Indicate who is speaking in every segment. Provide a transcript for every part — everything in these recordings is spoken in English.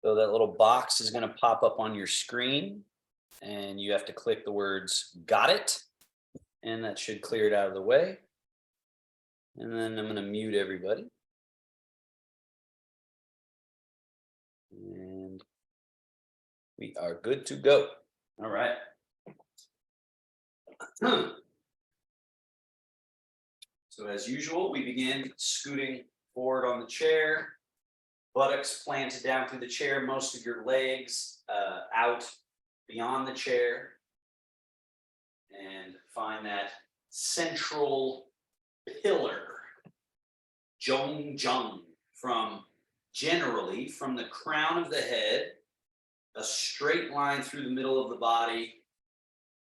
Speaker 1: So that little box is going to pop up on your screen and you have to click the words "Got it," and that should clear it out of the way. And then I'm going to mute everybody. And we are good to go. All right. So as usual, we begin scooting forward on the chair, buttocks planted down through the chair, most of your legs out beyond the chair, and find that central pillar, Zhong, generally from the crown of the head, a straight line through the middle of the body,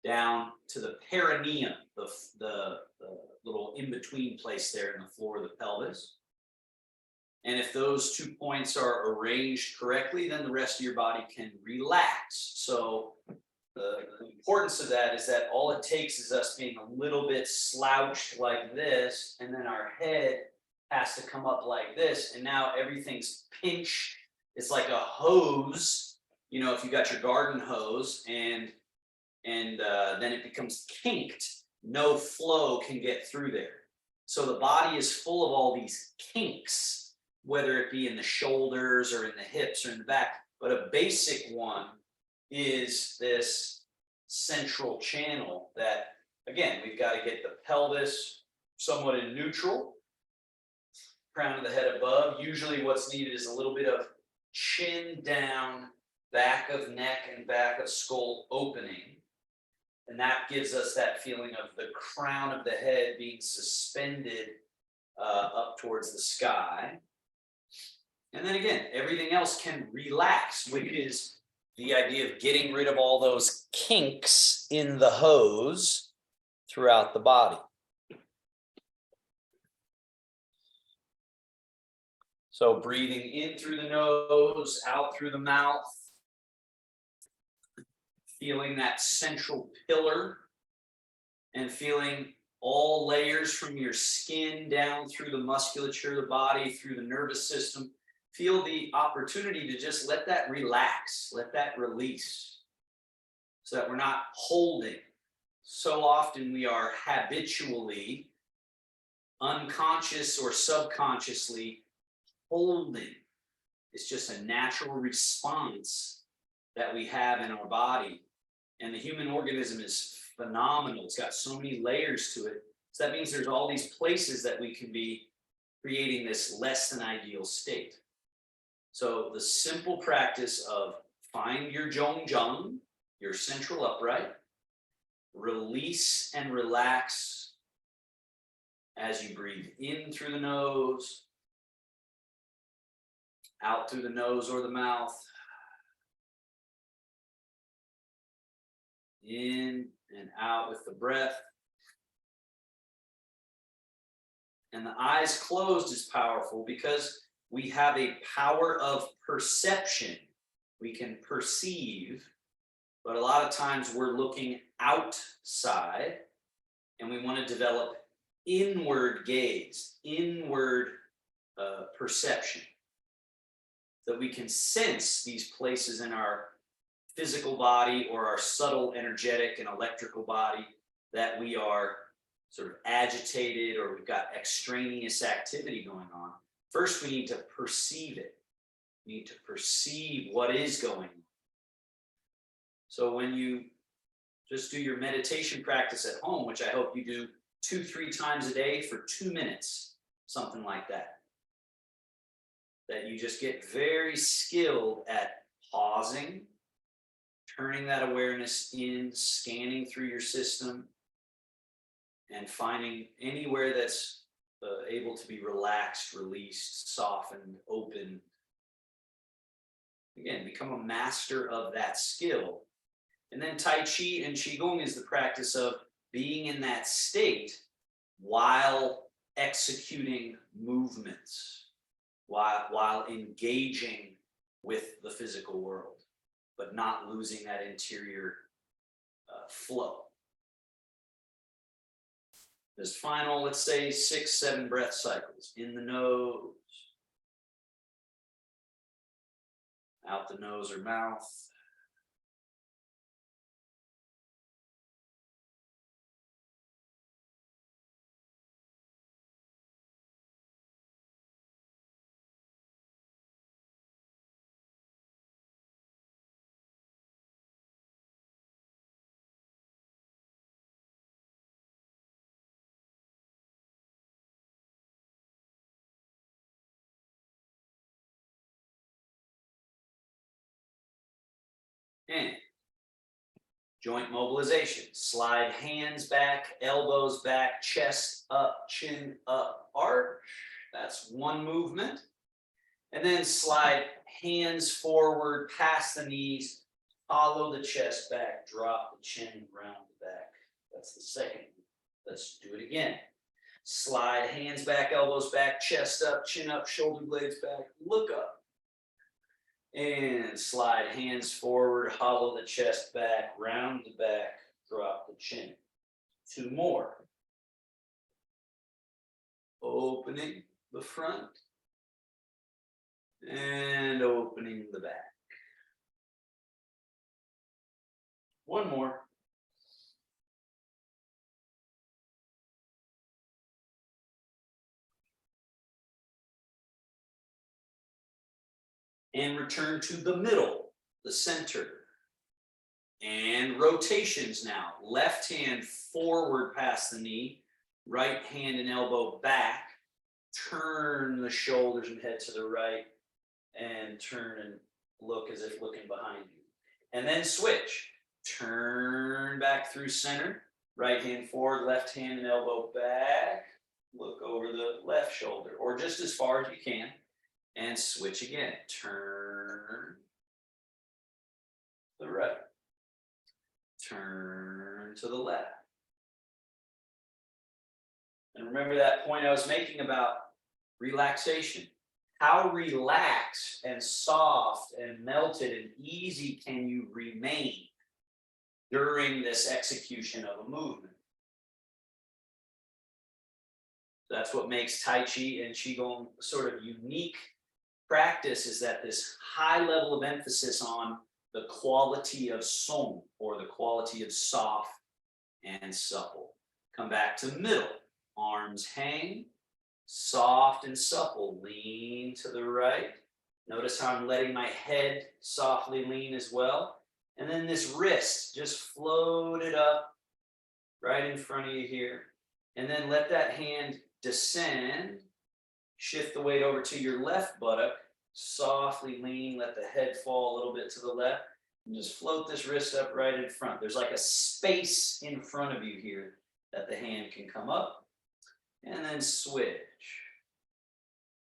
Speaker 1: down to the perineum, the little in-between place there in the floor of the pelvis. And if those 2 points are arranged correctly, then the rest of your body can relax. So the importance of that is that all it takes is us being a little bit slouched like this, and then our head has to come up like this, and now everything's pinched. It's like a hose, you know, if you got your garden hose, and then it becomes kinked. No flow can get through there. So the body is full of all these kinks, whether it be in the shoulders or in the hips or in the back. But a basic one is this central channel that, again, we've got to get the pelvis somewhat in neutral, crown of the head above. Usually what's needed is a little bit of chin down, back of neck and back of skull opening. And that gives us that feeling of the crown of the head being suspended up towards the sky. And then again, everything else can relax, which is the idea of getting rid of all those kinks in the hose throughout the body. So breathing in through the nose, out through the mouth. Feeling that central pillar and feeling all layers from your skin down through the musculature of the body, through the nervous system. Feel the opportunity to just let that relax, let that release, so that we're not holding. So often we are habitually, unconscious or subconsciously holding. It's just a natural response that we have in our body. And the human organism is phenomenal. It's got so many layers to it. So that means there's all these places that we can be creating this less than ideal state. So the simple practice of find your Zhong, your central upright, release and relax as you breathe in through the nose, out through the nose or the mouth, in and out with the breath. And the eyes closed is powerful because we have a power of perception. We can perceive, but a lot of times we're looking outside and we want to develop inward gaze, inward perception, that we can sense these places in our physical body or our subtle energetic and electrical body that we are sort of agitated or we've got extraneous activity going on. First, we need to perceive it. We need to perceive what is going on. So when you just do your meditation practice at home, which I hope you do 2-3 times a day for 2 minutes, something like that, that you just get very skilled at pausing, turning that awareness in, scanning through your system, and finding anywhere that's able to be relaxed, released, softened, open. Again, become a master of that skill. And then Tai Chi and Qigong is the practice of being in that state while executing movements, while engaging with the physical world, but not losing that interior flow. This final, let's say 6-7 breath cycles in the nose. out the nose or mouth. And joint mobilization. Slide hands back, elbows back, chest up, chin up, arch. That's one movement. And then slide hands forward past the knees, follow the chest back, drop the chin round the back. That's the second. Let's do it again. Slide hands back, elbows back, chest up, chin up, shoulder blades back, look up. And slide hands forward, hollow the chest back, round the back, drop the chin. Two more. Opening the front and opening the back. One more. And return to the middle, the center. And rotations now. Left hand forward past the knee, right hand and elbow back. Turn the shoulders and head to the right, and turn and look as if looking behind you. And then switch. Turn back through center, right hand forward, left hand and elbow back. Look over the left shoulder, or just as far as you can. And switch again. Turn to the right. Turn to the left. And remember that point I was making about relaxation. How relaxed and soft and melted and easy can you remain during this execution of a movement? That's what makes Tai Chi and Qigong sort of unique practice, is that this high level of emphasis on the quality of song, or the quality of soft and supple. Come back to middle. Arms hang, soft and supple. Lean to the right. Notice how I'm letting my head softly lean as well. And then this wrist, just float it up right in front of you here. And then let that hand descend. Shift the weight over to your left buttock. Softly lean, let the head fall a little bit to the left. And just float this wrist up right in front. There's like a space in front of you here that the hand can come up. And then switch.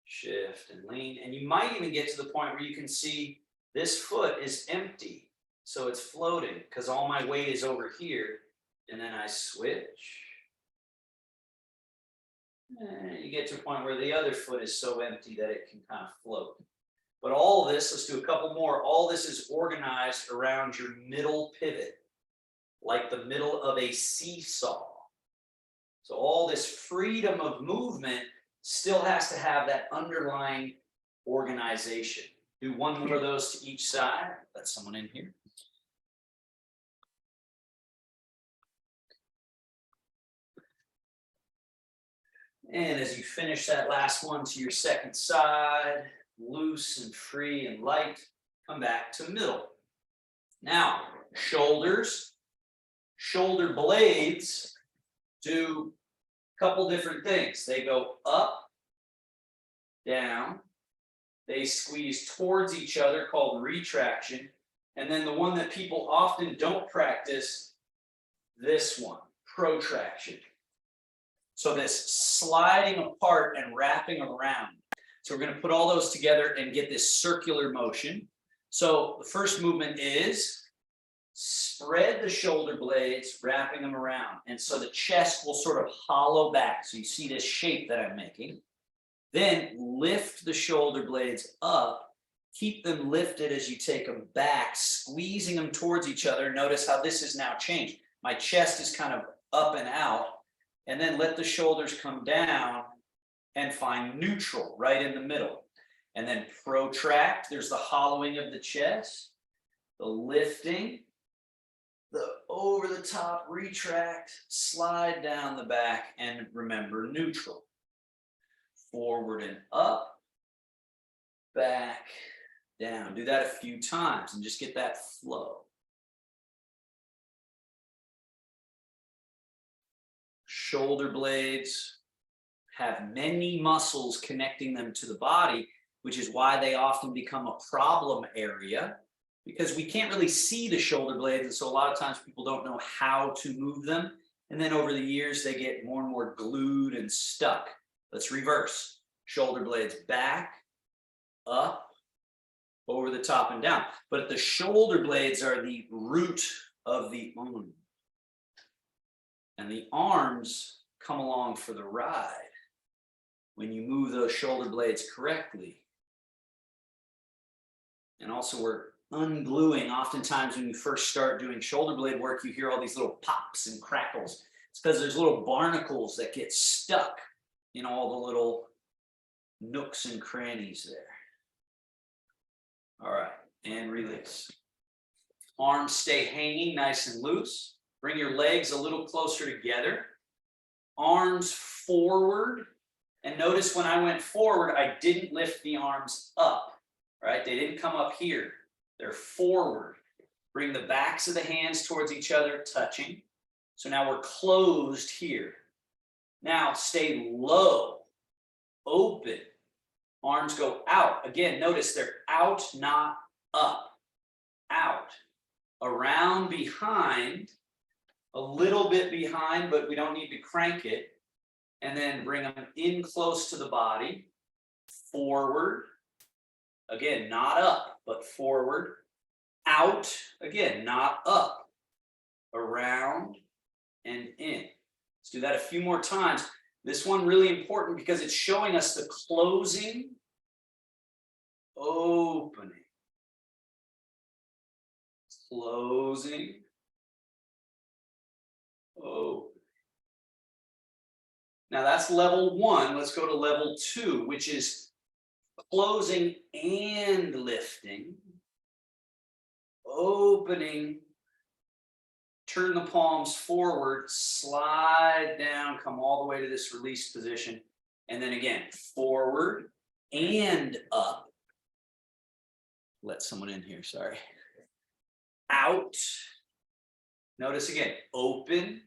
Speaker 1: Shift and lean. And you might even get to the point where you can see this foot is empty. So it's floating because all my weight is over here. And then I switch. And you get to a point where the other foot is so empty that it can kind of float. But all of this, let's do a couple more. All this is organized around your middle pivot, like the middle of a seesaw. So all this freedom of movement still has to have that underlying organization. Do one more of those to each side. Let someone in here. And as you finish that last one to your second side, loose and free and light, come back to middle. Now, shoulders, shoulder blades do a couple different things. They go up, down, they squeeze towards each other, called retraction, and then the one that people often don't practice, this one, protraction. So this sliding apart and wrapping around. So we're going to put all those together and get this circular motion. So the first movement is spread the shoulder blades, wrapping them around. And so the chest will sort of hollow back. So you see this shape that I'm making. Then lift the shoulder blades up. Keep them lifted as you take them back, squeezing them towards each other. Notice how this is now changed. My chest is kind of up and out. And then let the shoulders come down and find neutral right in the middle. And then protract, there's the hollowing of the chest, the lifting, the over the top retract, slide down the back, and remember neutral. Forward and up, back, down. Do that a few times and just get that flow. Shoulder blades have many muscles connecting them to the body, which is why they often become a problem area, because we can't really see the shoulder blades. And so a lot of times people don't know how to move them. And then over the years, they get more and more glued and stuck. Let's reverse. Shoulder blades back, up, over the top and down. But the shoulder blades are the root of the arm. And the arms come along for the ride when you move those shoulder blades correctly. And also we're ungluing. Oftentimes when you first start doing shoulder blade work, you hear all these little pops and crackles. It's because there's little barnacles that get stuck in all the little nooks and crannies there. All right, and release. Arms stay hanging nice and loose. Bring your legs a little closer together. Arms forward. And notice when I went forward, I didn't lift the arms up, right? They didn't come up here. They're forward. Bring the backs of the hands towards each other, touching. So now we're closed here. Now stay low, open. Arms go out. Again, notice they're out, not up. Out. Around, behind. A little bit behind, but we don't need to crank it. And then bring them in close to the body. Forward. Again, not up, but forward. Out. Again, not up. Around and in. Let's do that a few more times. This one really important because it's showing us the closing, opening, closing, opening. Now that's level 1. Let's go to level 2, which is closing and lifting, opening. Turn the palms forward, slide down, come all the way to this release position. And then again, forward and up. Let someone in here, sorry. Out. Notice again, open.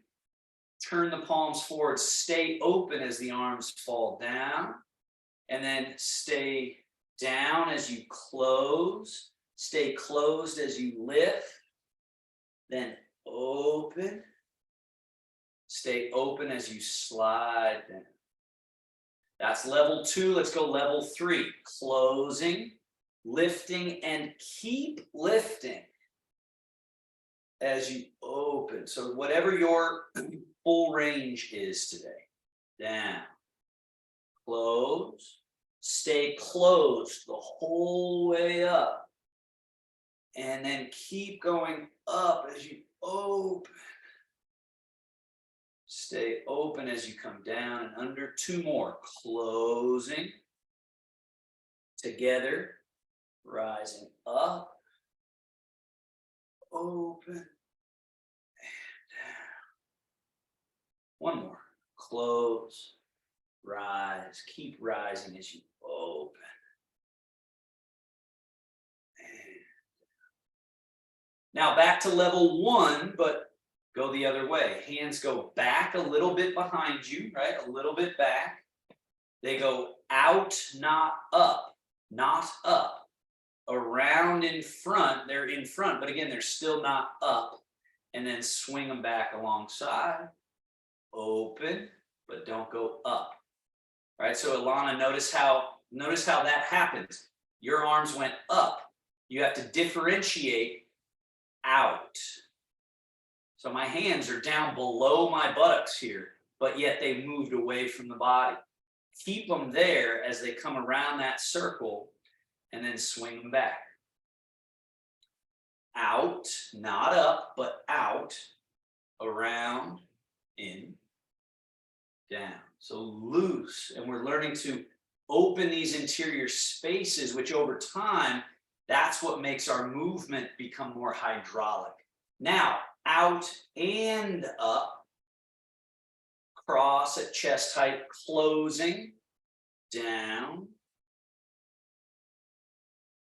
Speaker 1: Turn the palms forward, stay open as the arms fall down. And then stay down as you close. Stay closed as you lift. Then open. Stay open as you slide down. That's level 2. Let's go level 3. Closing, lifting, and keep lifting as you open. So whatever your full range is today. Down. Close. Stay closed the whole way up. And then keep going up as you open. Stay open as you come down and under. 2 more. Closing. Together. Rising up. Open. And down. 1 more. Close. Rise. Keep rising as you open. Now back to level 1, but go the other way. Hands go back a little bit behind you, right? A little bit back. They go out, not up. Not up. Around in front. They're in front, but again, they're still not up. And then swing them back alongside. Open, but don't go up. All right, so Alana, notice how that happens. Your arms went up. You have to differentiate out. So my hands are down below my buttocks here, but yet they moved away from the body. Keep them there as they come around that circle and then swing them back. Out, not up, but out, around, in, down. So loose, and we're learning to open these interior spaces, which over time, that's what makes our movement become more hydraulic. Now, out and up, cross at chest height, closing, down,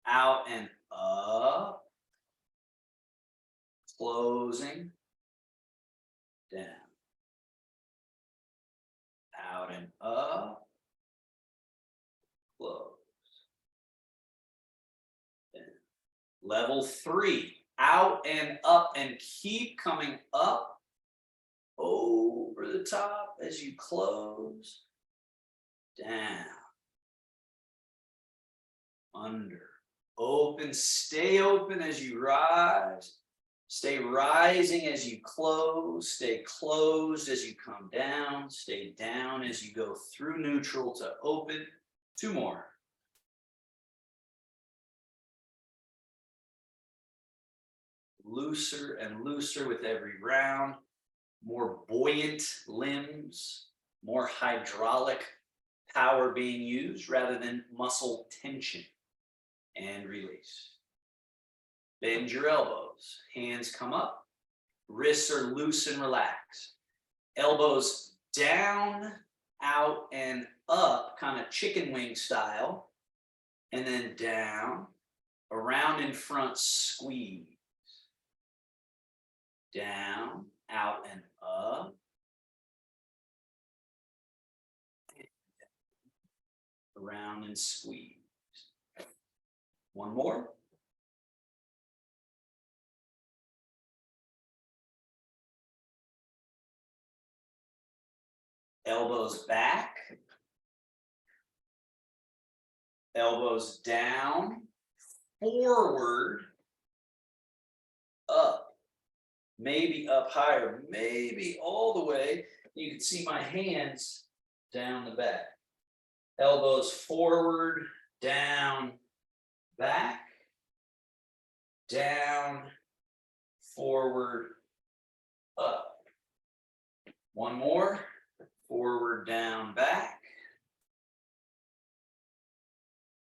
Speaker 1: out and up, closing, down, out and up, close, down. Level 3, out and up, and keep coming up over the top as you close, down, under, open, stay open as you rise, stay rising as you close, stay closed as you come down, stay down as you go through neutral to open. 2 more. Looser and looser with every round, more buoyant limbs, more hydraulic power being used rather than muscle tension. And release. Bend your elbows, hands come up, wrists are loose and relaxed. Elbows down, out and up, kind of chicken wing style, and then down, around in front, squeeze. Down, out and up. Around and squeeze. 1 more. Elbows back. Elbows down, forward, up. Maybe up higher, maybe all the way. You can see my hands down the back. Elbows forward, down, back, down, forward, up. 1 more. Forward, down, back,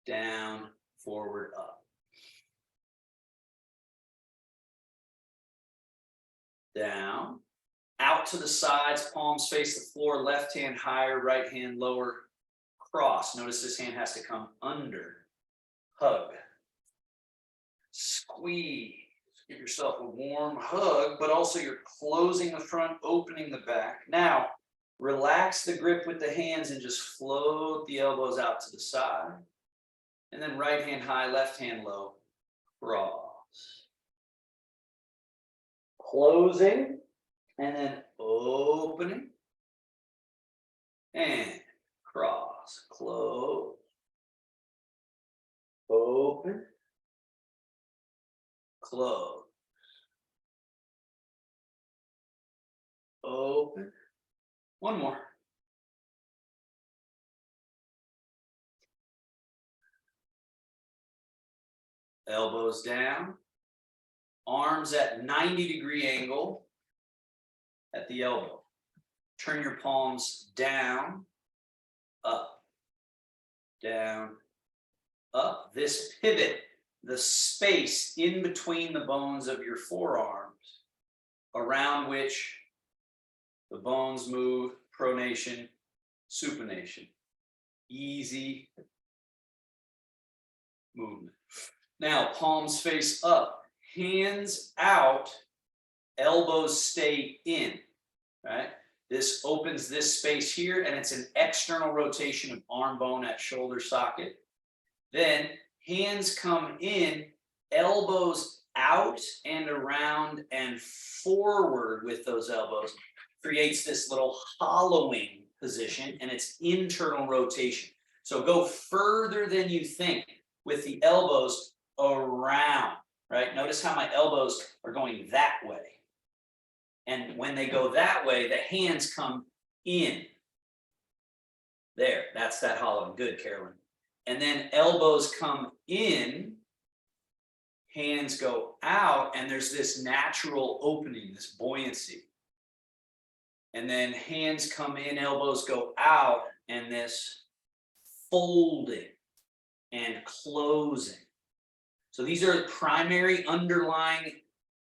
Speaker 1: down, forward, up. Down, out to the sides, palms face the floor, left hand higher, right hand lower, cross. Notice this hand has to come under. Hug. Squeeze. Give yourself a warm hug, but also you're closing the front, opening the back. Now, relax the grip with the hands and just float the elbows out to the side. And then right hand high, left hand low, cross. Closing, and then opening, and cross, close, open, close, open. 1 more. Elbows down, arms at 90-degree angle at the elbow. Turn your palms down, up, down, up. This pivot, the space in between the bones of your forearms, around which the bones move, pronation, supination. Easy movement. Now, palms face up, hands out, elbows stay in, right? This opens this space here, and it's an external rotation of arm bone at shoulder socket. Then hands come in, elbows out and around and forward with those elbows. Creates this little hollowing position, and it's internal rotation. So go further than you think with the elbows around, right? Notice how my elbows are going that way. And when they go that way, the hands come in. There, that's that hollowing. Good, Carolyn. And then elbows come in, hands go out, and there's this natural opening, this buoyancy. And then hands come in, elbows go out, and this folding and closing. So these are primary underlying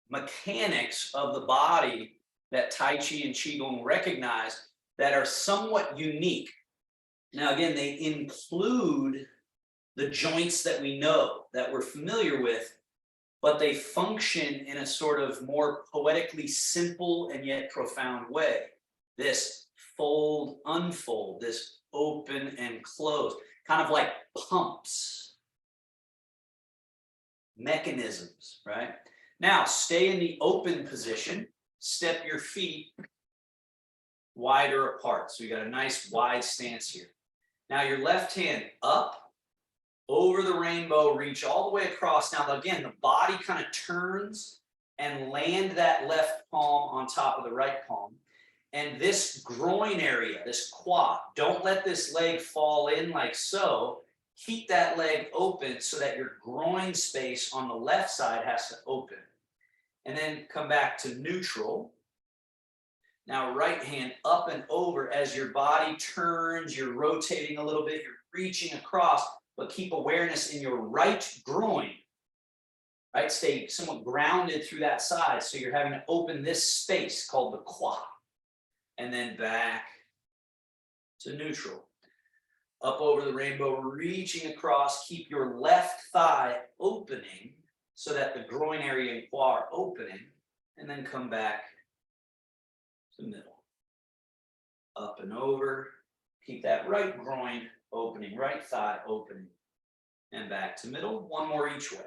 Speaker 1: mechanics of the body that Tai Chi and Qigong recognize that are somewhat unique. Now, again, they include the joints that we know, that we're familiar with, but they function in a sort of more poetically simple and yet profound way. This fold, unfold, this open and close, kind of like pumps, mechanisms, right? Now, stay in the open position, step your feet wider apart. So you got a nice wide stance here. Now your left hand up, over the rainbow, reach all the way across. Now again, the body kind of turns and land that left palm on top of the right palm. And this groin area, this quad, don't let this leg fall in like so. Keep that leg open so that your groin space on the left side has to open. And then come back to neutral. Now right hand up and over as your body turns, you're rotating a little bit, you're reaching across, but keep awareness in your right groin, right? Stay somewhat grounded through that side. So you're having to open this space called the quad. And then back to neutral. Up over the rainbow, reaching across, keep your left thigh opening so that the groin area and quad are opening, and then come back to middle. Up and over, keep that right groin opening, right thigh opening, and back to middle. One more each way.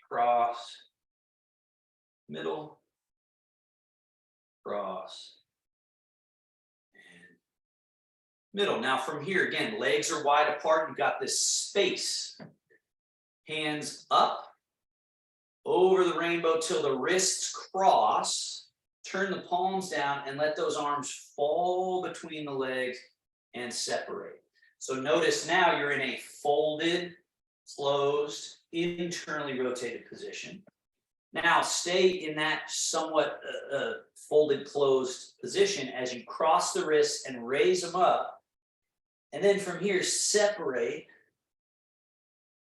Speaker 1: Cross, middle, cross, and middle. Now from here, again, legs are wide apart. You've got this space. Hands up, over the rainbow till the wrists cross. Turn the palms down and let those arms fall between the legs and separate. So notice now you're in a folded, closed, internally rotated position. Now stay in that somewhat folded, closed position as you cross the wrists and raise them up. And then from here, separate,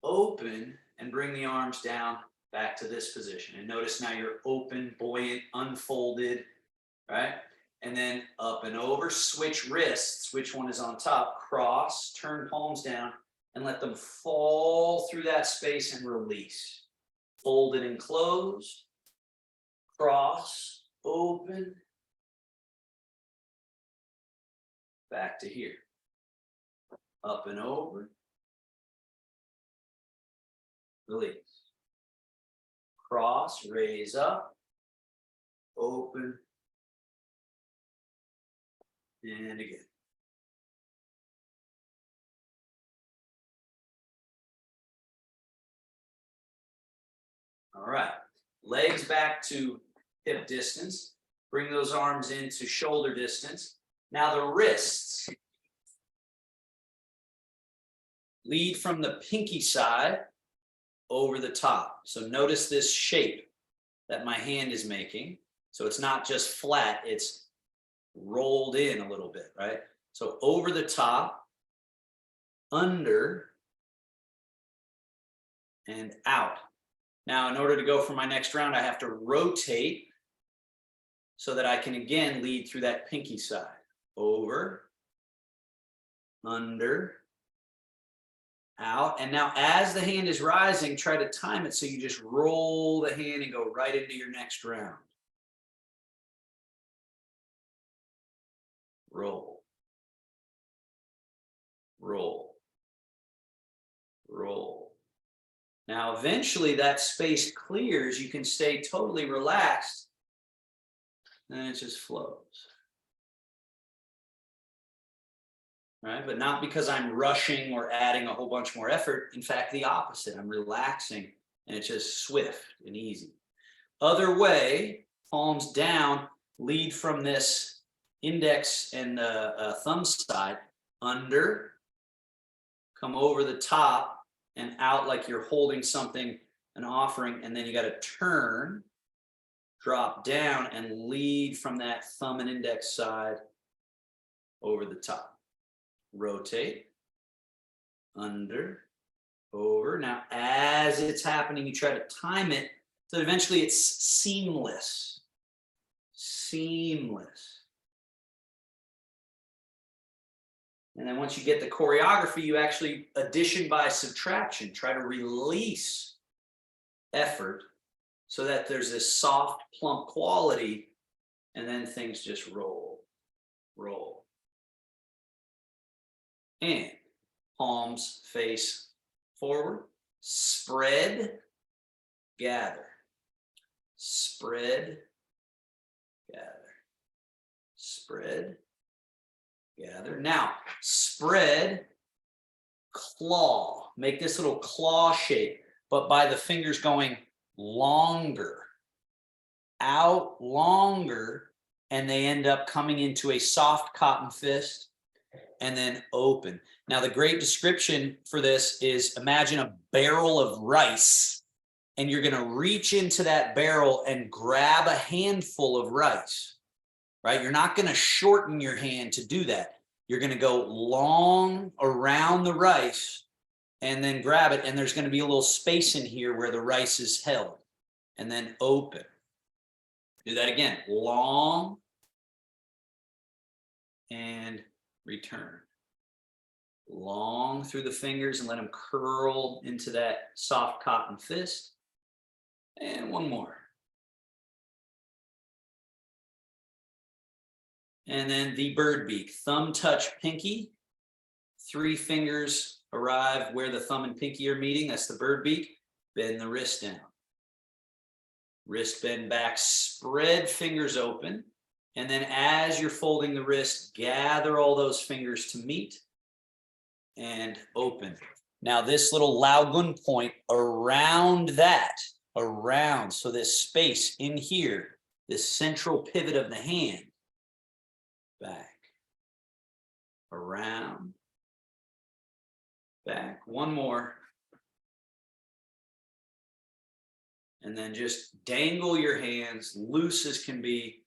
Speaker 1: open, and bring the arms down back to this position. And notice now you're open, buoyant, unfolded, right? And then up and over, switch wrists. Which one is on top? Cross, turn palms down, and let them fall through that space and release. Folded and closed, cross, open, back to here. Up and over, release. Cross, raise up, open, and again. All right, legs back to hip distance. Bring those arms into shoulder distance. Now the wrists. Lead from the pinky side over the top. So notice this shape that my hand is making. So it's not just flat, it's rolled in a little bit, right? So over the top, under, and out. Now, in order to go for my next round, I have to rotate so that I can again lead through that pinky side. Over, under, out. And now as the hand is rising, try to time it so you just roll the hand and go right into your next round. Roll, roll, roll. Now, eventually that space clears. You can stay totally relaxed and it just flows. Right? But not because I'm rushing or adding a whole bunch more effort. In fact, the opposite. I'm relaxing and it's just swift and easy. Other way, palms down, lead from this index and thumb side, under, come over the top and out like you're holding something, an offering, and then you got to turn, drop down, and lead from that thumb and index side over the top. rotate, under, over. Now, as it's happening, you try to time it so that eventually it's seamless. Seamless. And then once you get the choreography, you actually addition by subtraction, try to release effort so that there's this soft, plump quality, and then things just roll, roll. And palms face forward, spread, gather, spread, gather, spread, gather. Now, spread, claw. Make this little claw shape, but by the fingers going longer, out longer, and they end up coming into a soft cotton fist and then open. Now, the great description for this is imagine a barrel of rice, and you're going to reach into that barrel and grab a handful of rice, right? You're not going to shorten your hand to do that. You're going to go long around the rice and then grab it, and there's going to be a little space in here where the rice is held, and then open. Do that again, long and return. Long through the fingers and let them curl into that soft cotton fist. And one more. And then the bird beak, thumb touch pinky, 3 fingers arrive where the thumb and pinky are meeting. That's the bird beak. Bend the wrist down. Wrist bend back, spread fingers open. And then as you're folding the wrist, gather all those fingers to meet and open. Now this little Laogun point around that, so this space in here, this central pivot of the hand, back, around, back. One more. And then just dangle your hands, loose as can be.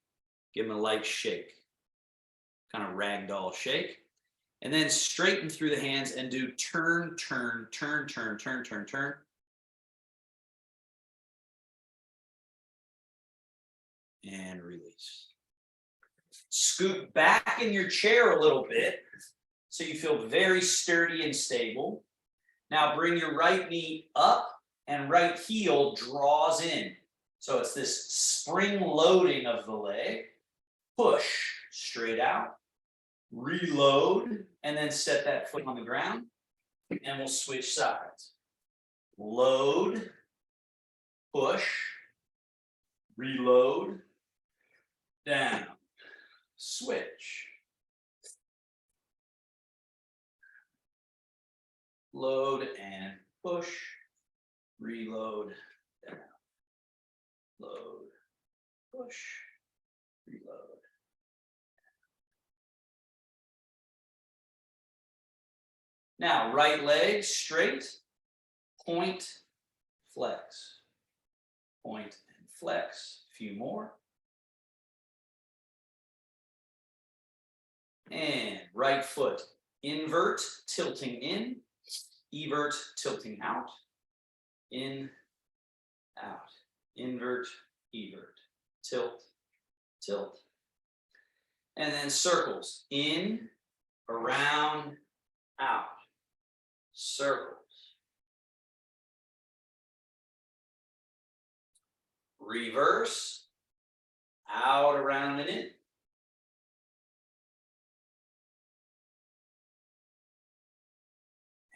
Speaker 1: Give them a light shake, kind of ragdoll shake. And then straighten through the hands and do turn, turn, turn, turn, turn, turn, turn. And release. Scoot back in your chair a little bit so you feel very sturdy and stable. Now bring your right knee up and right heel draws in. So it's this spring loading of the leg. Push straight out, reload, and then set that foot on the ground, and we'll switch sides. Load, push, reload, down, switch. Load and push, reload, down, load, push, reload. Now, right leg straight, point, flex. Point and flex. A few more. And right foot, invert, tilting in, evert, tilting out, in, out, invert, evert, tilt, tilt. And then circles, in, around, out. Circles. Reverse, out, around, and in.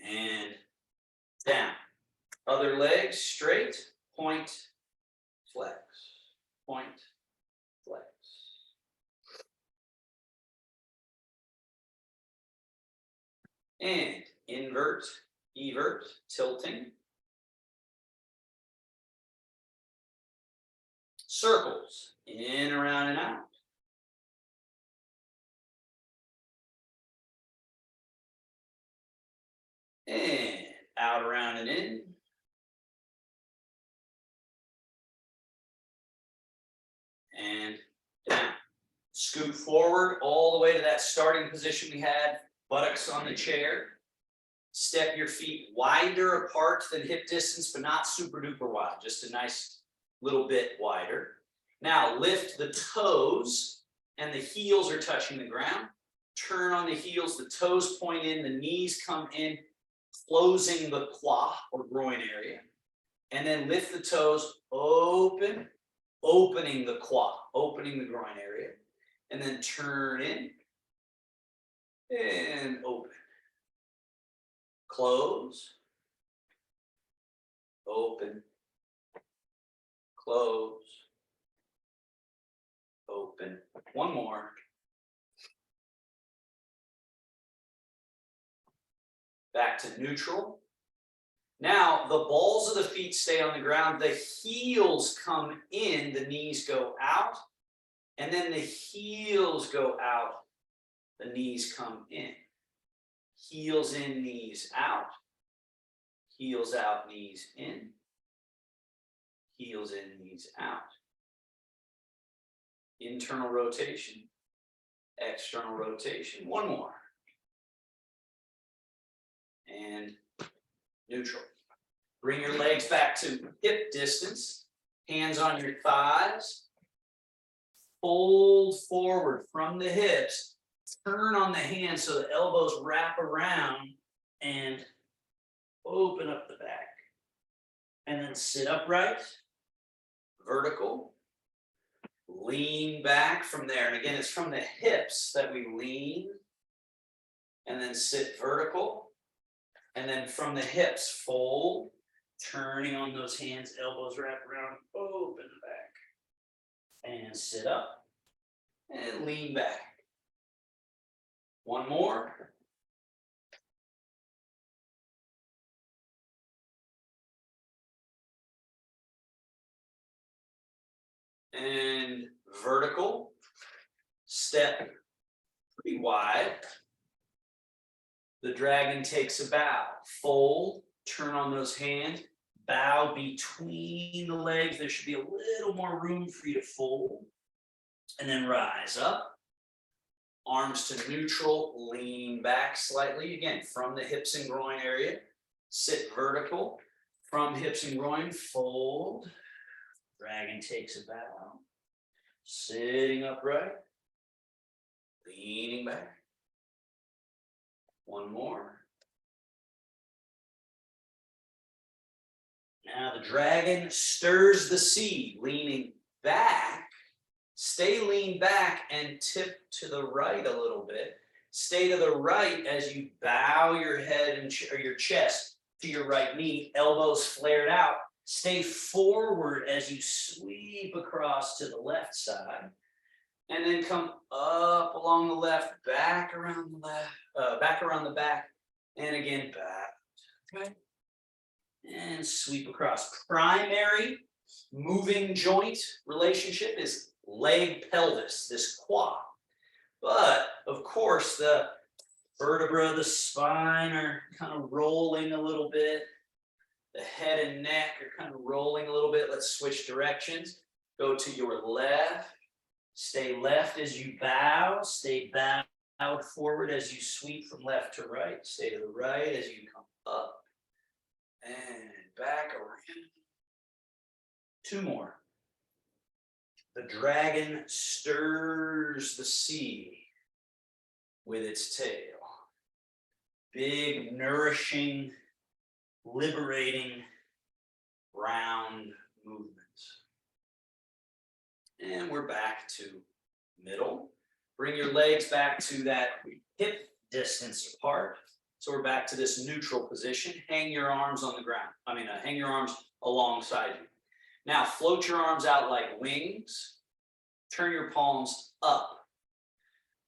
Speaker 1: And down. Other leg straight, point, flex, point, flex. And invert, evert, tilting. Circles, in, around, and out. And out, around, and in. And down. Scoot forward all the way to that starting position we had buttocks on the chair. Step your feet wider apart than hip distance, but not super duper wide, just a nice little bit wider. Now lift the toes and the heels are touching the ground. Turn on the heels, the toes point in, the knees come in, closing the quad or groin area. And then lift the toes, open, opening the quad, opening the groin area. And then turn in and open. Close, open, close, open. One more. Back to neutral. Now the balls of the feet stay on the ground. The heels come in, the knees go out, and then the heels go out, the knees come in. Heels in, knees out. Heels out, knees in. Heels in, knees out. Internal rotation. External rotation. One more. And neutral. Bring your legs back to hip distance. Hands on your thighs. Fold forward from the hips. Turn on the hands so the elbows wrap around and open up the back. And then sit upright, vertical, lean back from there. And again, it's from the hips that we lean and then sit vertical. And then from the hips, fold, turning on those hands, elbows wrap around, open the back. And sit up and lean back. One more. And vertical. Step pretty wide. The dragon takes a bow. Fold, turn on those hands, bow between the legs. There should be a little more room for you to fold. And then rise up. Arms to neutral, lean back slightly. Again, from the hips and groin area. Sit vertical. From hips and groin, fold. Dragon takes a bow. Sitting upright. Leaning back. One more. Now the dragon stirs the sea, leaning back. Stay lean back and tip to the right a little bit. Stay to the right as you bow your head and or your chest to your right knee, elbows flared out. Stay forward as you sweep across to the left side. And then come up along the left, back around the left, back around the back, and again back. Okay. And sweep across. Primary moving joint relationship is leg pelvis, this quad. But of course, the vertebra, the spine are kind of rolling a little bit. The head and neck are kind of rolling a little bit. Let's switch directions. Go to your left. Stay left as you bow. Stay bowed forward as you sweep from left to right. Stay to the right as you come up and back around. Two more. The dragon stirs the sea with its tail. Big, nourishing, liberating, round movements. And we're back to middle. Bring your legs back to that hip distance apart. So we're back to this neutral position. Hang your arms on the ground. Hang your arms alongside you. Now float your arms out like wings. Turn your palms up.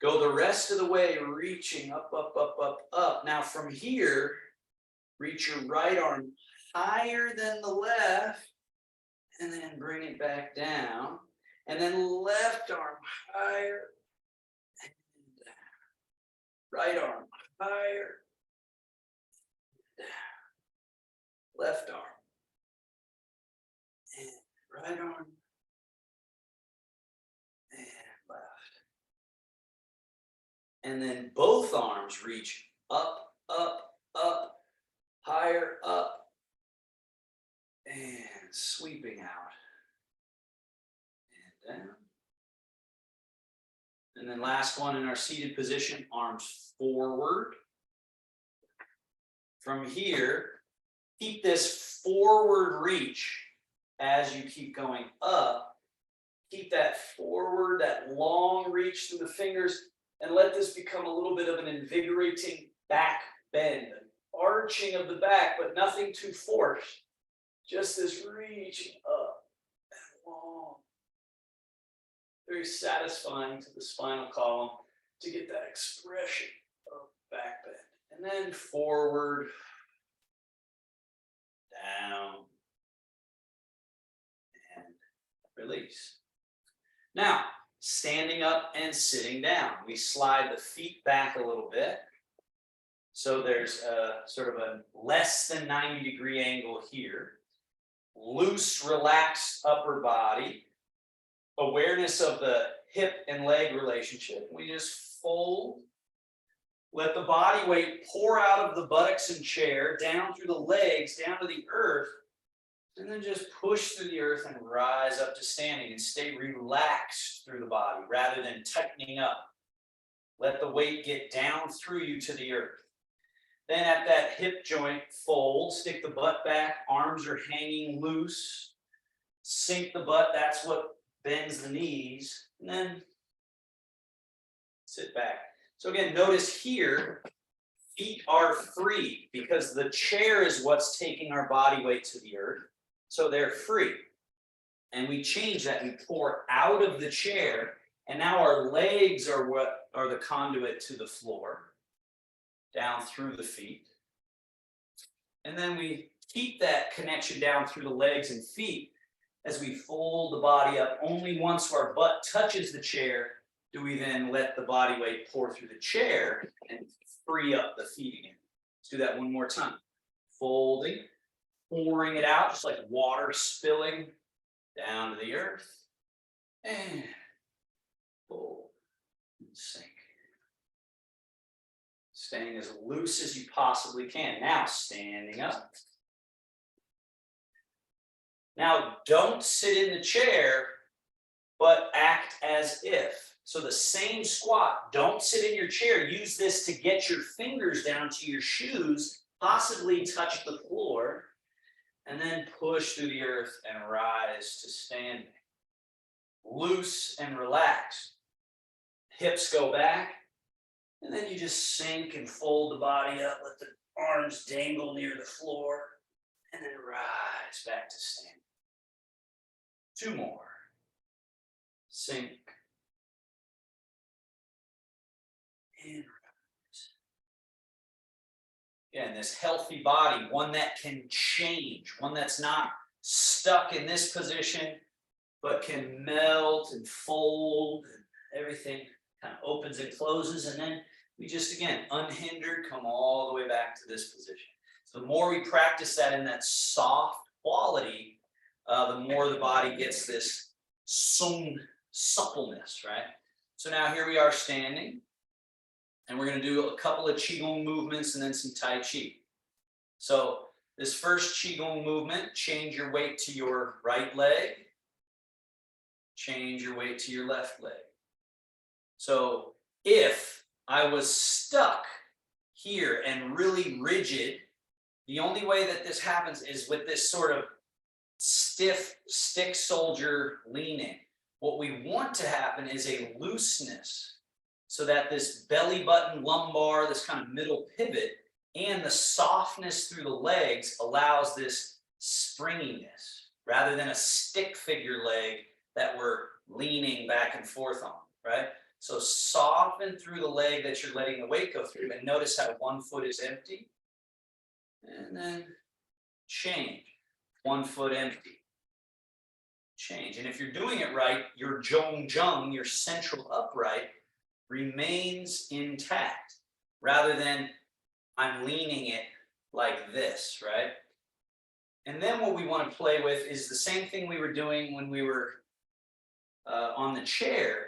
Speaker 1: Go the rest of the way, reaching up, up, up, up, up. Now from here, reach your right arm higher than the left, and then bring it back down. And then left arm higher, and down. Right arm higher, down. Left arm, and right arm, and left. And then both arms reach up, up, up, higher, up, and sweeping out and down. And then last one in our seated position, arms forward. From here, keep this forward reach as you keep going up. Keep that forward, that long reach through the fingers, and let this become a little bit of an invigorating back bend, an arching of the back, but nothing too forced. Just this reaching up and long. Very satisfying to the spinal column to get that expression of back bend. And then forward, down, and release. Now, standing up and sitting down. We slide the feet back a little bit. So there's a sort of a less than 90-degree angle here. Loose, relaxed upper body. Awareness of the hip and leg relationship. We just fold. Let the body weight pour out of the buttocks and chair, down through the legs, down to the earth. And then just push through the earth and rise up to standing and stay relaxed through the body rather than tightening up. Let the weight get down through you to the earth. Then at that hip joint, fold, stick the butt back, arms are hanging loose. Sink the butt, that's what bends the knees. And then sit back. So again, notice here, feet are free because the chair is what's taking our body weight to the earth. So they're free. And we change that. We pour out of the chair. And now our legs are what are the conduit to the floor, down through the feet. And then we keep that connection down through the legs and feet as we fold the body up. Only once our butt touches the chair do we then let the body weight pour through the chair and free up the feet again. Let's do that one more time. Folding, pouring it out, just like water spilling down to the earth. And fold and sink. Staying as loose as you possibly can. Now, standing up. Now, don't sit in the chair, but act as if. So the same squat, don't sit in your chair. Use this to get your fingers down to your shoes, possibly touch the floor, and then push through the earth and rise to standing. Loose and relaxed. Hips go back, and then you just sink and fold the body up. Let the arms dangle near the floor, and then rise back to standing. Two more. Sink. And rise. Again, this healthy body, one that can change, one that's not stuck in this position, but can melt and fold, and everything kind of opens and closes, and then we just, again, unhindered, come all the way back to this position. So the more we practice that in that soft quality, the more the body gets this suppleness, right? So now here we are standing. And we're going to do a couple of Qigong movements and then some Tai Chi. So this first Qigong movement, change your weight to your right leg. Change your weight to your left leg. So if I was stuck here and really rigid, the only way that this happens is with this sort of stiff stick soldier leaning. What we want to happen is a looseness, so that this belly button, lumbar, this kind of middle pivot, and the softness through the legs allows this springiness, rather than a stick figure leg that we're leaning back and forth on, right? So soften through the leg that you're letting the weight go through, and notice how one foot is empty, and then change. One foot empty. Change. And if you're doing it right, your zhong, your central upright, remains intact, rather than I'm leaning it like this, right? And then what we want to play with is the same thing we were doing when we were on the chair.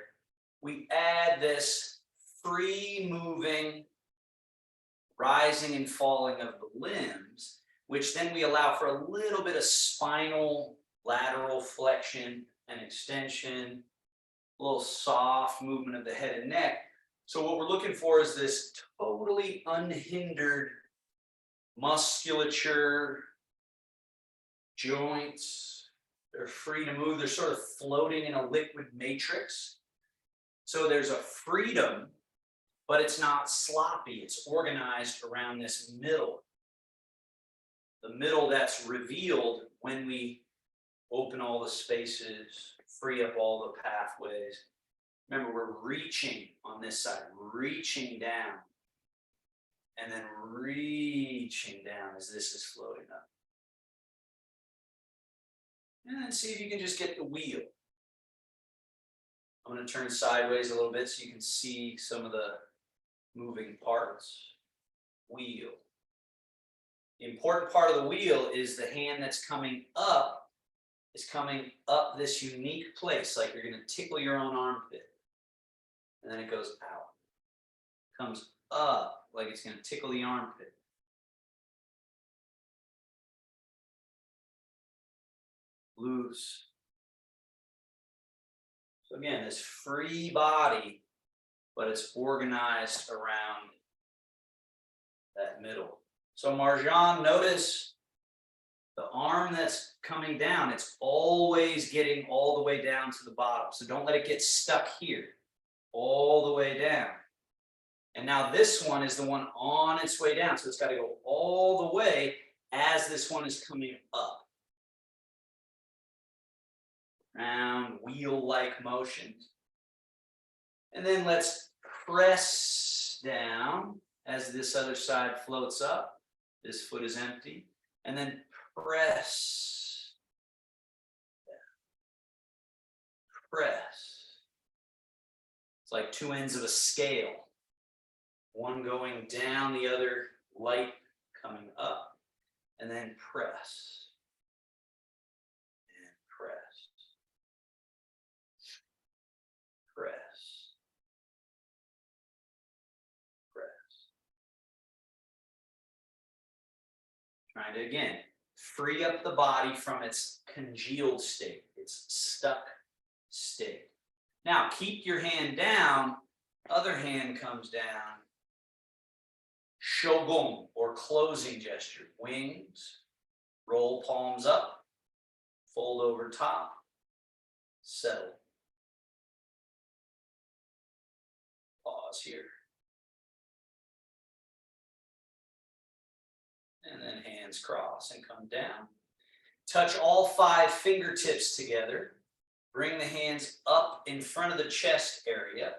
Speaker 1: We add this free moving, rising and falling of the limbs, which then we allow for a little bit of spinal lateral flexion and extension, a little soft movement of the head and neck. So what we're looking for is this totally unhindered musculature, joints. They're free to move. They're sort of floating in a liquid matrix. So there's a freedom, but it's not sloppy. It's organized around this middle. The middle that's revealed when we open all the spaces, free up all the pathways. Remember, we're reaching on this side, reaching down, and then reaching down as this is floating up. And then see if you can just get the wheel. I'm going to turn sideways a little bit so you can see some of the moving parts. Wheel. The important part of the wheel is the hand that's coming up is coming up this unique place, like you're going to tickle your own armpit. And then it goes out. Comes up like it's going to tickle the armpit. Loose. So again, this free body, but it's organized around that middle. So Marjan, notice the arm that's coming down, it's always getting all the way down to the bottom. So don't let it get stuck here. All the way down. And now this one is the one on its way down. So it's got to go all the way as this one is coming up. Round wheel-like motions. And then let's press down as this other side floats up. This foot is empty. And then press. Press. It's like two ends of a scale. One going down, the other light coming up. And then press. And press. Press. Press. Trying to, again, free up the body from its congealed state, its stuck state. Now, keep your hand down, other hand comes down. Shogun, or closing gesture. Wings, roll palms up, fold over top, settle. Pause here. And then hands cross and come down. Touch all 5 fingertips together. Bring the hands up in front of the chest area.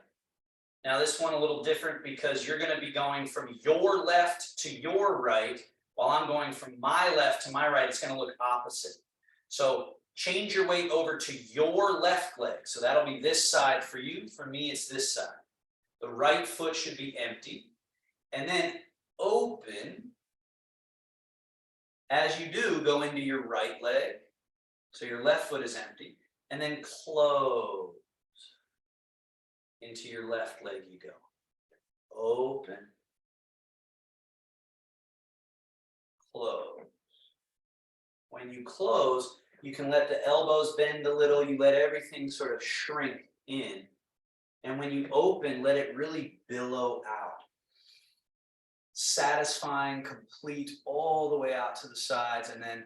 Speaker 1: Now this one a little different because you're going to be going from your left to your right, while I'm going from my left to my right. It's going to look opposite. So change your weight over to your left leg. So that'll be this side for you. For me, it's this side. The right foot should be empty. And then open. As you do, go into your right leg. So your left foot is empty. And then close. Into your left leg you go. Open. Close. When you close, you can let the elbows bend a little. You let everything sort of shrink in. And when you open, let it really billow out. Satisfying, complete, all the way out to the sides. And then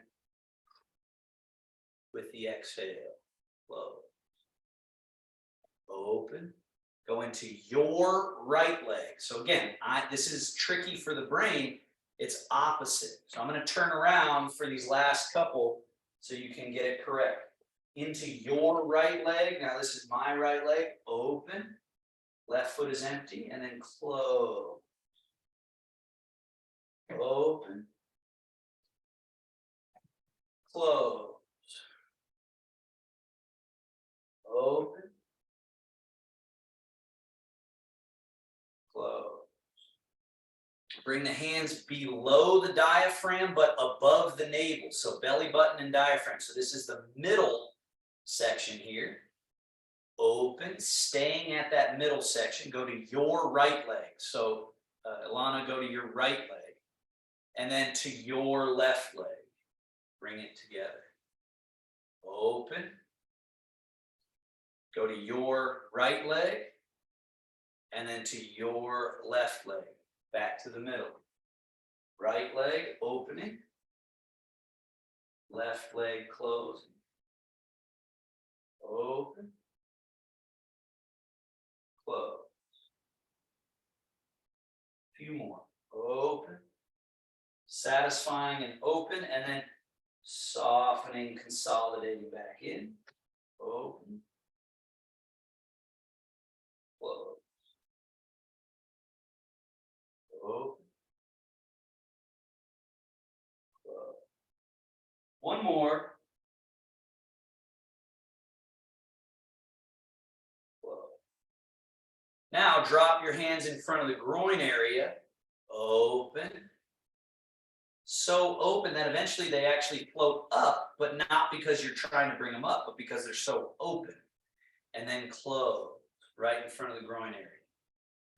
Speaker 1: with the exhale, close. Open. Go into your right leg. So again, this is tricky for the brain. It's opposite. So I'm going to turn around for these last couple so you can get it correct. Into your right leg. Now this is my right leg. Open. Left foot is empty. And then close. Open. Close. Open. Close. Bring the hands below the diaphragm, but above the navel. So belly button and diaphragm. So this is the middle section here. open, staying at that middle section. Go to your right leg. So Ilana, go to your right leg. And then to your left leg. Bring it together. Open. Go to your right leg. And then to your left leg. Back to the middle. Right leg opening. Left leg closing. Open. Close. A few more. Open. Satisfying and open, and then softening, consolidating back in. Open. Close. Open. Close. One more. Close. Now drop your hands in front of the groin area. Open. So open that eventually they actually float up, but not because you're trying to bring them up, but because they're so open. And then close right in front of the groin area.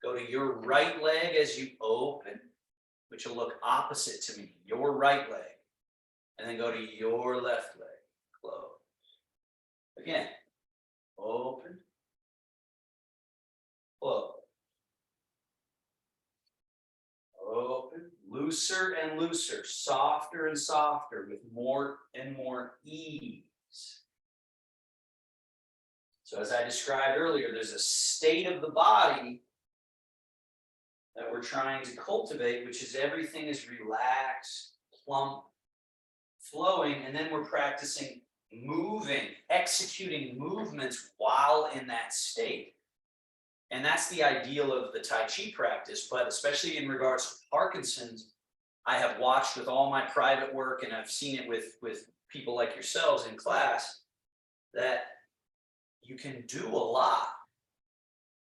Speaker 1: Go to your right leg as you open, which will look opposite to me, your right leg. And then go to your left leg, close. Again, open, close. Open, looser and looser, softer and softer with more and more ease. So as I described earlier, there's a state of the body that we're trying to cultivate, which is everything is relaxed, plump, flowing, and then we're practicing moving, executing movements while in that state. And that's the ideal of the Tai Chi practice, but especially in regards to Parkinson's, I have watched with all my private work, and I've seen it with people like yourselves in class, that you can do a lot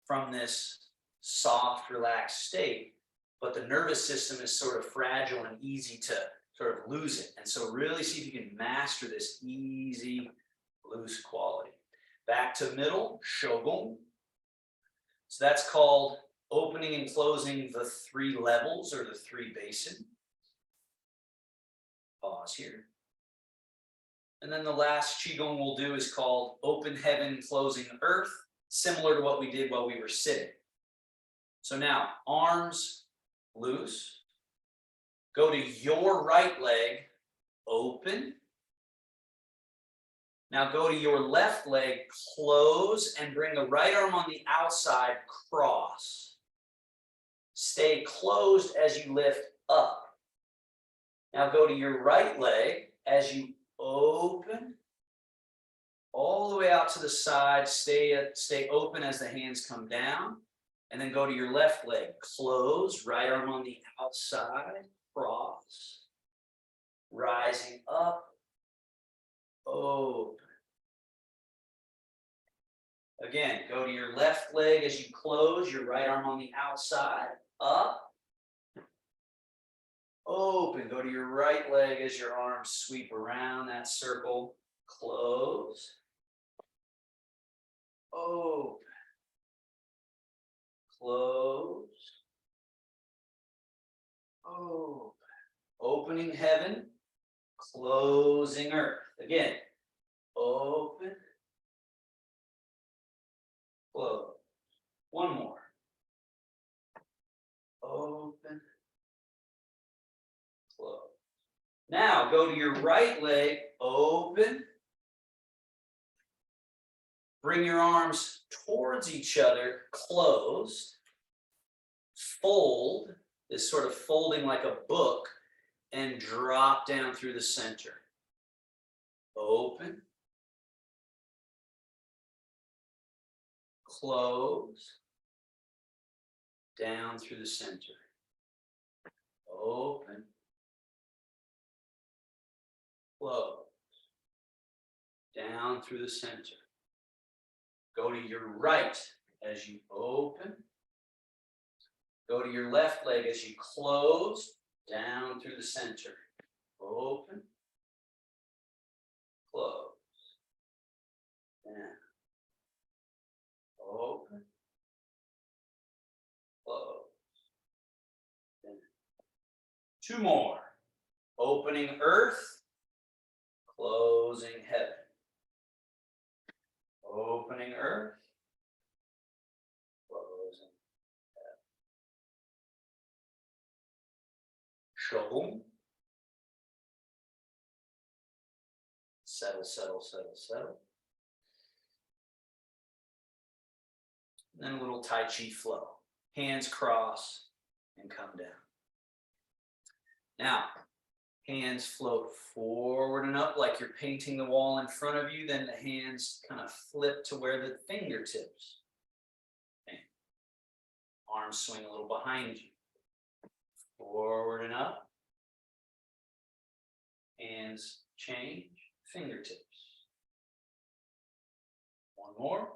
Speaker 1: from this soft, relaxed state, but the nervous system is sort of fragile and easy to sort of lose it. And so really see if you can master this easy, loose quality. Back to middle, Shogun. So that's called opening and closing the three levels or the three basin. Pause here. And then the last Qigong we'll do is called open heaven, closing earth, similar to what we did while we were sitting. So now, arms loose. Go to your right leg, open. Now go to your left leg, close, and bring the right arm on the outside, cross. Stay closed as you lift up. Now go to your right leg as you open, all the way out to the side. Stay open as the hands come down. And then go to your left leg, close, right arm on the outside, cross, rising up, open. Again, go to your left leg as you close, your right arm on the outside, up, open. Go to your right leg as your arms sweep around that circle, close, open, close, open. Opening heaven, closing earth. Again, open, close. One more. Open, close. Now go to your right leg, open. Bring your arms towards each other, closed. Fold, this sort of folding like a book, and drop down through the center. Open. Close. Down through the center. Open. Close. Down through the center. Go to your right as you open. Go to your left leg as you close, down through the center. Open, close, down. 2 more. Opening earth, closing heaven. Opening earth, closing heaven. Shalom. Settle, settle, settle, settle. And then a little Tai Chi flow. Hands cross and come down. Now, hands float forward and up like you're painting the wall in front of you. Then the hands kind of flip to where the fingertips. Okay. Arms swing a little behind you. Forward and up. Hands change. Fingertips. One more.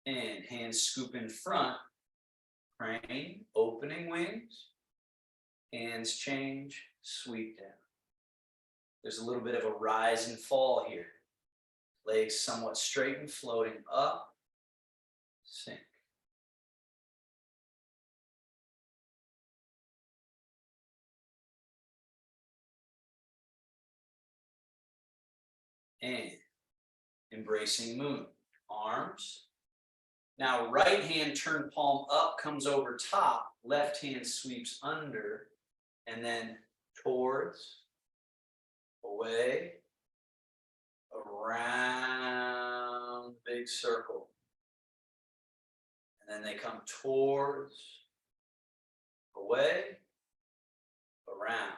Speaker 1: And hands scoop in front. Crane, opening wings. Hands change, sweep down. There's a little bit of a rise and fall here. Legs somewhat straight and floating up, sink. And embracing moon. Arms. Now right hand turn palm up, comes over top. Left hand sweeps under and then towards, away, around, big circle. And then they come towards, away, around,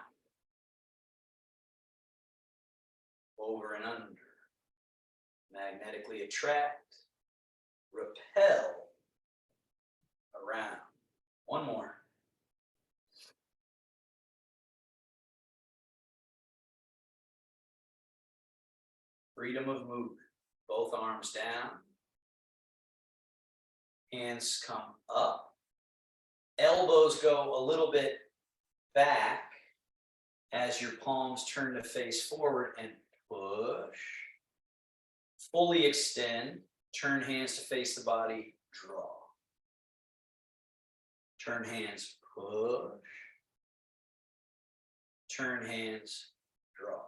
Speaker 1: over and under. Magnetically attract, repel, around. One more. Freedom of movement. Both arms down. Hands come up. Elbows go a little bit back as your palms turn to face forward and push. Fully extend. Turn hands to face the body. Draw. Turn hands, push. Turn hands, draw.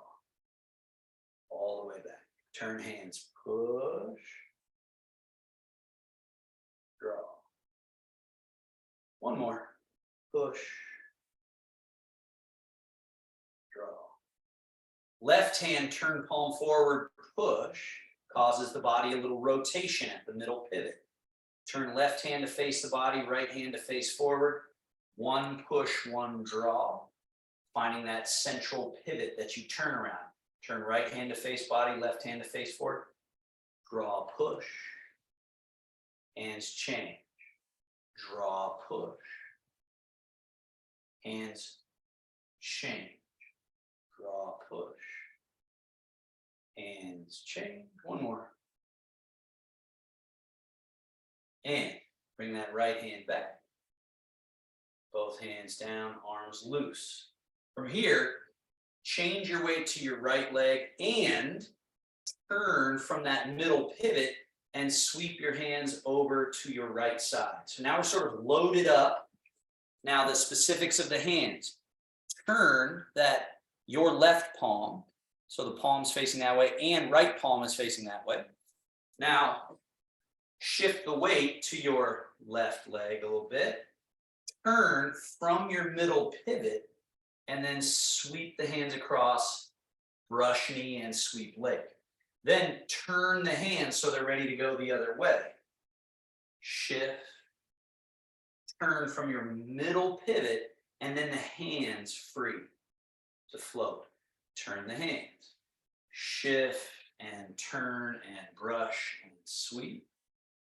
Speaker 1: All the way back. Turn hands, push. Draw. One more. Push. Draw. Left hand, turn palm forward, push. Causes the body a little rotation at the middle pivot. Turn left hand to face the body, right hand to face forward. One push, one draw. Finding that central pivot that you turn around. Turn right hand to face body, left hand to face forward. Draw, push. Hands change. Draw, push. Hands change. Draw, push. Hands change. One more. And bring that right hand back. Both hands down, arms loose. From here, change your weight to your right leg and turn from that middle pivot and sweep your hands over to your right side. So now we're sort of loaded up. Now the specifics of the hands. Turn that your left palm, so the palm's facing that way and right palm is facing that way. Now shift the weight to your left leg a little bit. Turn from your middle pivot and then sweep the hands across, brush knee and sweep leg. Then turn the hands so they're ready to go the other way. Shift, turn from your middle pivot and then the hands free to float. Turn the hands, shift and turn and brush and sweep.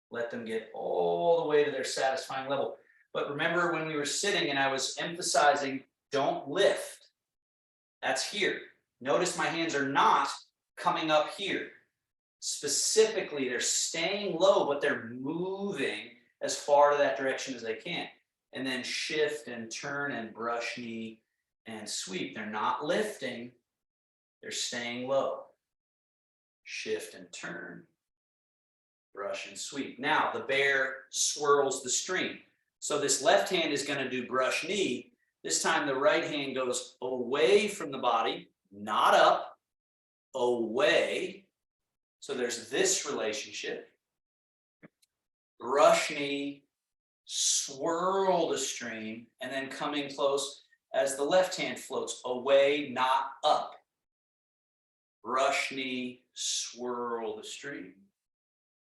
Speaker 1: Let them get all the way to their satisfying level. But remember when we were sitting and I was emphasizing, don't lift. That's here. Notice my hands are not coming up here. Specifically, they're staying low, but they're moving as far to that direction as they can. And then shift and turn and brush knee and sweep. They're not lifting. They're staying low. Shift and turn brush and sweep. Now the bear swirls the string. So this left hand is going to do brush knee. This time the right hand goes away from the body, not up, away. So there's this relationship. Brush knee, swirl the string, and then coming close as the left hand floats away, not up. Brush knee, swirl the string.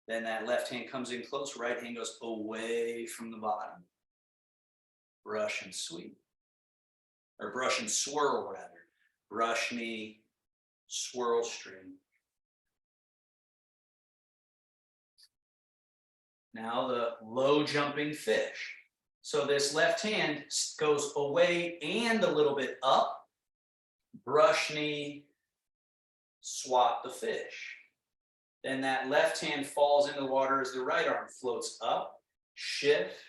Speaker 1: Then that left hand comes in close, right hand goes away from the bottom. Brush and sweep. Or brush and swirl, rather. Brush knee, swirl string. Now the low jumping fish. So this left hand goes away and a little bit up. Brush knee, swat the fish. Then that left hand falls into the water as the right arm floats up, shift,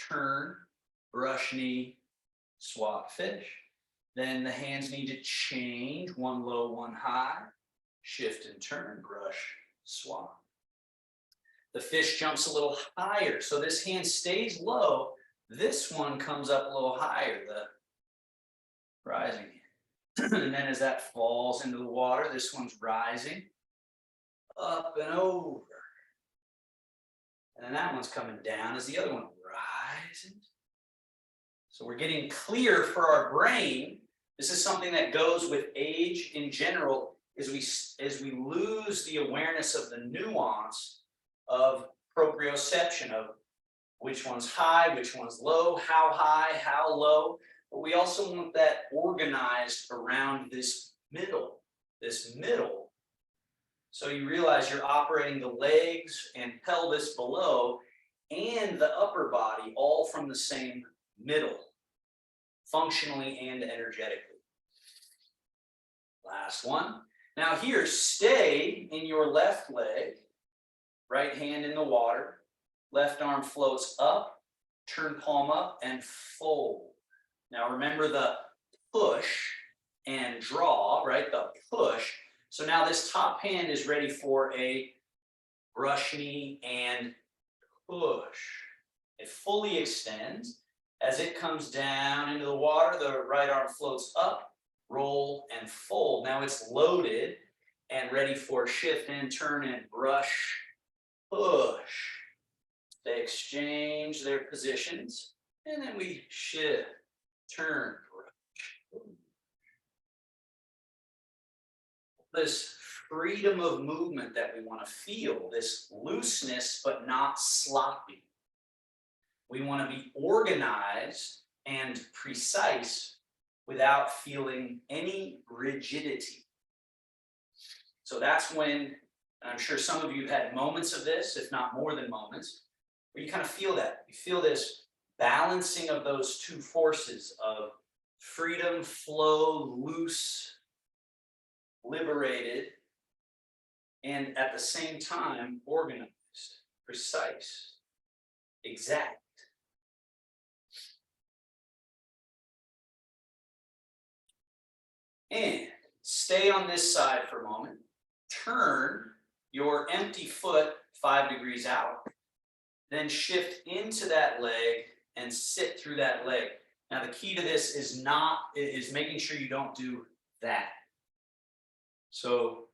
Speaker 1: turn, brush knee, swat fish. Then the hands need to change, one low, one high, shift and turn, brush, swat. The fish jumps a little higher, so this hand stays low. This one comes up a little higher, the rising hand. And then as that falls into the water, this one's rising, up and over. And then that one's coming down as the other one rises. So we're getting clear for our brain. This is something that goes with age in general, as we lose the awareness of the nuance of proprioception, of which one's high, which one's low, how low. But we also want that organized around this middle. So you realize you're operating the legs and pelvis below and the upper body all from the same middle, functionally and energetically. Last one. Now here, stay in your left leg, right hand in the water, left arm floats up, turn palm up and fold. Now remember the push and draw, right? The push. So now this top hand is ready for a brush knee and push. It fully extends. As it comes down into the water, the right arm floats up, roll and fold. Now it's loaded and ready for shift and turn and brush, push. They exchange their positions and then we shift, turn, brush. This freedom of movement that we want to feel, this looseness but not sloppy. We want to be organized and precise without feeling any rigidity. So that's when, and I'm sure some of you have had moments of this, if not more than moments, where you kind of feel that. You feel this balancing of those two forces of freedom, flow, loose, liberated, and at the same time organized, precise, exact. And stay on this side for a moment. Turn your empty foot 5 degrees out, then shift into that leg and sit through that leg. Now the key to this is making sure you don't do that. So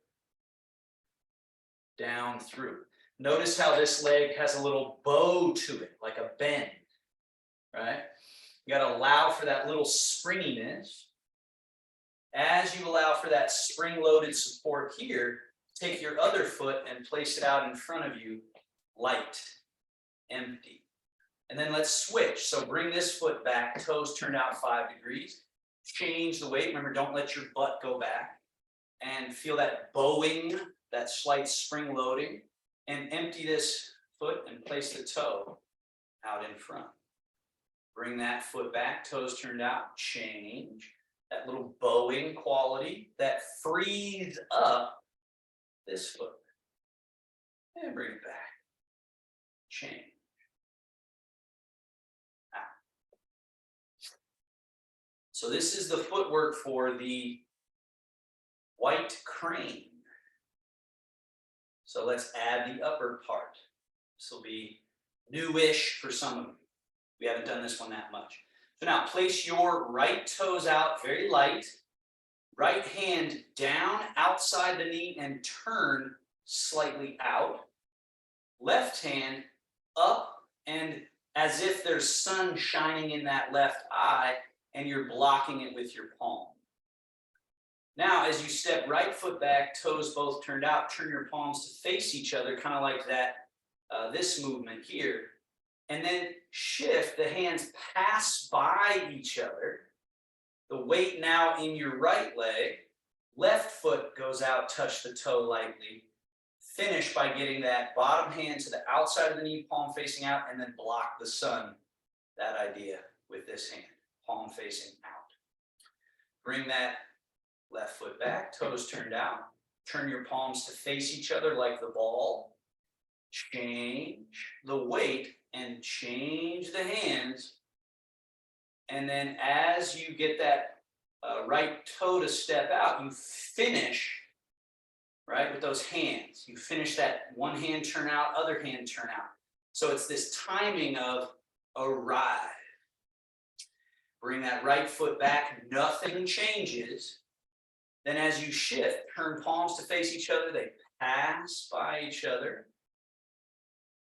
Speaker 1: down through. Notice how this leg has a little bow to it, like a bend, right? You got to allow for that little springiness. As you allow for that spring-loaded support here, take your other foot and place it out in front of you, light, empty. And then let's switch. So bring this foot back, toes turned out 5 degrees. Change the weight. Remember, don't let your butt go back. And feel that bowing, that slight spring loading. And empty this foot and place the toe out in front. Bring that foot back, toes turned out, change. That little bowing quality that frees up this foot. And bring it back. Change. Out. So this is the footwork for the white crane. So let's add the upper part. This will be newish for some of you. We haven't done this one that much. So now place your right toes out very light. Right hand down outside the knee and turn slightly out. Left hand up and as if there's sun shining in that left eye and you're blocking it with your palm. Now, as you step right foot back, toes both turned out, turn your palms to face each other, kind of like that, this movement here. And then shift, the hands pass by each other. The weight now in your right leg. Left foot goes out, touch the toe lightly. Finish by getting that bottom hand to the outside of the knee, palm facing out, and then block the sun. That idea with this hand, palm facing out. Bring that left foot back, toes turned out. Turn your palms to face each other like the ball. Change the weight and change the hands. And then as you get that right toe to step out, you finish, right, with those hands. You finish that one hand turn out, other hand turn out. So it's this timing of arrive. Bring that right foot back, nothing changes. Then as you shift, turn palms to face each other, they pass by each other.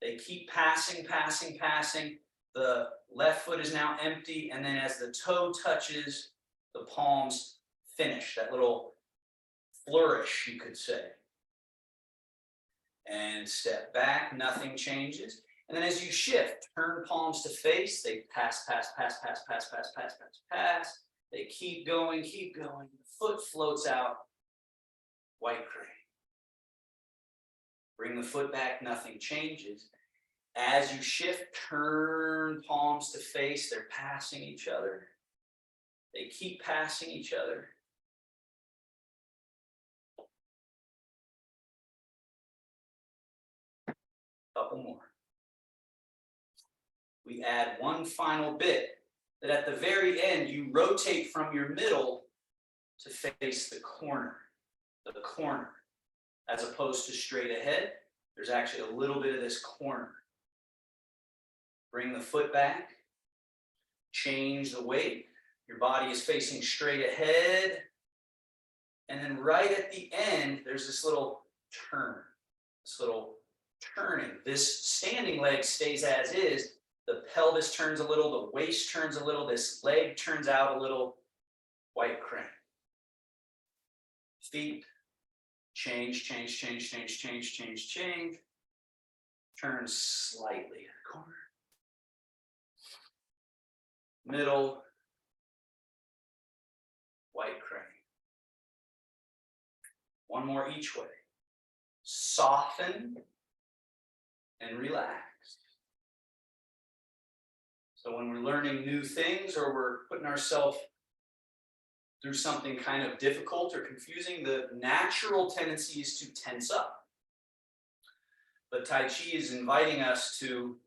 Speaker 1: They keep passing, passing, passing. The left foot is now empty, and then as the toe touches, the palms finish, that little flourish, you could say. And step back, nothing changes. And then as you shift, turn palms to face, they pass, pass, pass, pass, pass, pass, pass, pass, pass. They keep going, keep going. The foot floats out, white crane. Bring the foot back, nothing changes. As you shift, turn palms to face, they're passing each other. They keep passing each other. Couple more. We add one final bit that at the very end, you rotate from your middle to face the corner, as opposed to straight ahead. There's actually a little bit of this corner. Bring the foot back, change the weight. Your body is facing straight ahead. And then right at the end, there's this little turn, this little turning. This standing leg stays as is. The pelvis turns a little, the waist turns a little, this leg turns out a little, white crane. Feet, change, change, change, change, change, change, change. Turn slightly in the corner. Middle, white crane. One more each way. Soften and relax. So when we're learning new things or we're putting ourselves through something kind of difficult or confusing, the natural tendency is to tense up. But Tai Chi is inviting us to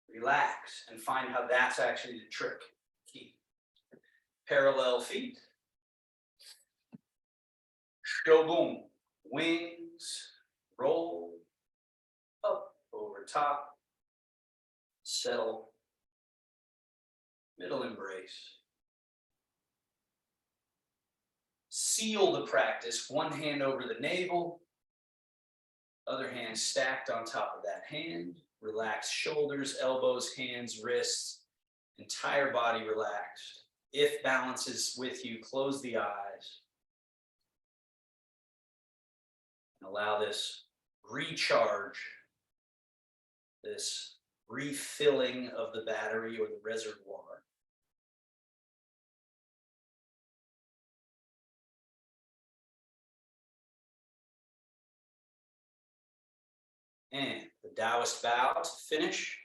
Speaker 1: relax and find how that's actually the trick. Key. Parallel feet. Shogun. Wings. Roll. Up. Over top. Settle. Middle embrace. Seal the practice. One hand over the navel. Other hand stacked on top of that hand. Relax shoulders, elbows, hands, wrists. Entire body relaxed. If balance is with you, close the eyes. And allow this recharge, this refilling of the battery or the reservoir. And the Taoist bow to finish.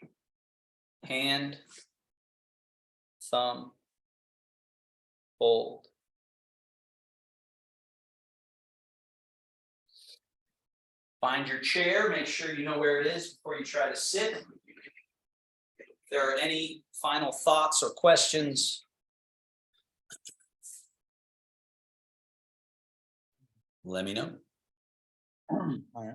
Speaker 1: Hand, thumb, fold. Find your chair, make sure you know where it is before you try to sit. If there are any final thoughts or questions, let me know.
Speaker 2: All right.